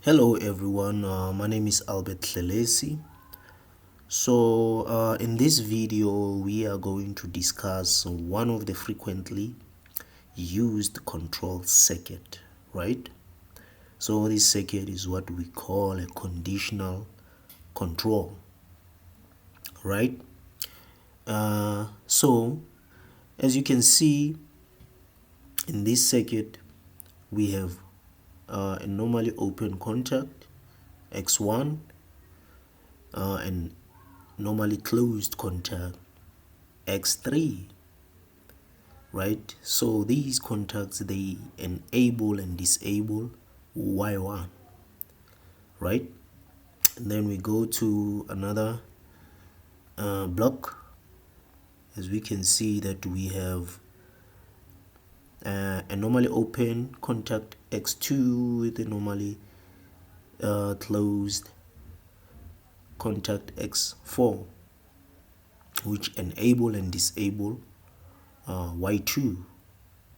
Hello everyone, my name is Albert Hlelesi. In this video we are going to discuss one of the frequently used control circuit, right? So this circuit is what we call a conditional control, right? As you can see in this circuit, we have a normally open contact X1 and normally closed contact X3, right? So these contacts, they enable and disable Y1, right? And then we go to another block. As we can see that we have a normally open contact X2 with a normally closed contact X4, which enable and disable Y2,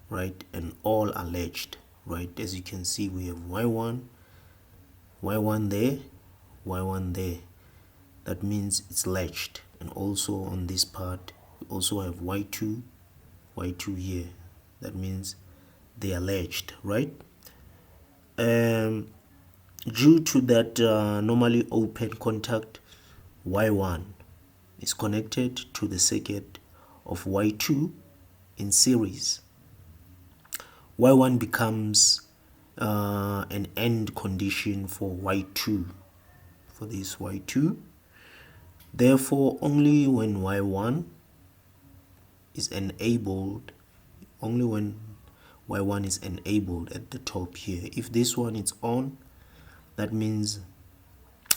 right? And all are latched, right? As you can see, we have Y1 there, Y1 there. That means it's latched. And also on this part, we also have Y2 here. That means they are latched, right? Due to that normally open contact, Y1 is connected to the circuit of Y2 in series. Y1 becomes an end condition for Y2, for this Y2. Therefore, only when Y1 is enabled, only when Y1 is enabled at the top here. If this one is on, that means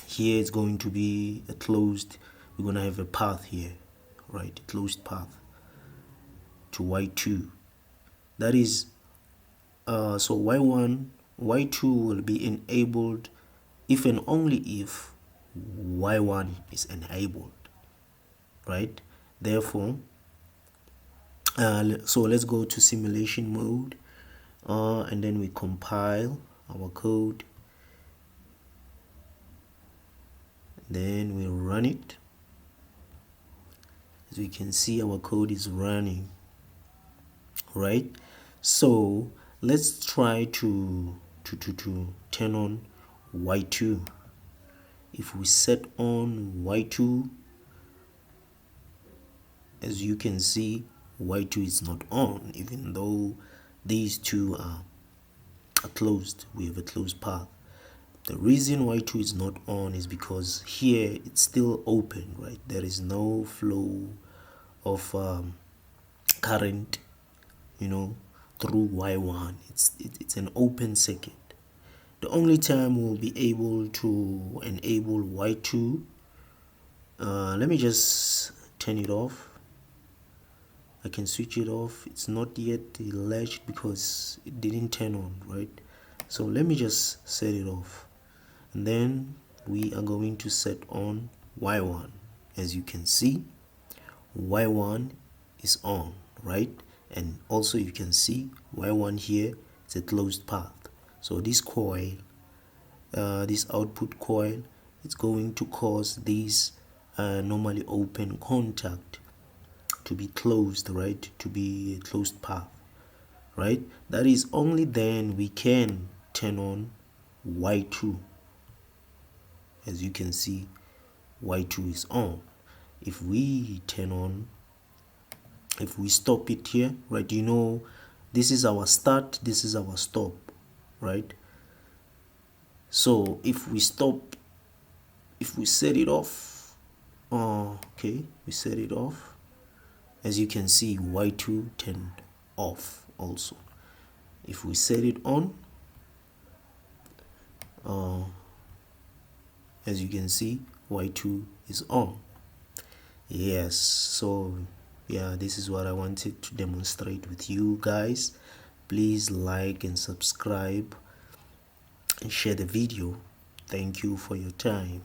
here it's going to be a closed, we're going to have a path here, right? A closed path to Y2. That is, so Y2 will be enabled if and only if Y1 is enabled, right? Therefore, so let's go to simulation mode and then we compile our code, then we run it. As we can see, our code is running, right? So let's try to turn on Y2. If we set on Y2, as you can see, Y2 is not on, even though these two are closed. We have a closed path. The reason Y2 is not on is because here it's still open, right? There is no flow of current, through Y1. It's an open circuit. The only time we'll be able to enable Y2, let me just turn it off. I can switch it off. It's not yet latched because it didn't turn on, right? So let me just set it off, and then we are going to set on Y1. As you can see, Y1 is on, right? And also you can see Y1 here is a closed path. So this coil, this output coil, it's going to cause this normally open contact to be closed, right? To be a closed path, right? That is only then we can turn on Y2. As you can see, Y2 is on. If we turn on, if we stop it here, right, this is our start, this is our stop, right? So if we stop, if we set it off, okay, we set it off. As you can see, Y2 turned off also. If we set it on, as you can see, Y2 is on. Yes, so yeah, this is what I wanted to demonstrate with you guys. Please like and subscribe and share the video. Thank you for your time.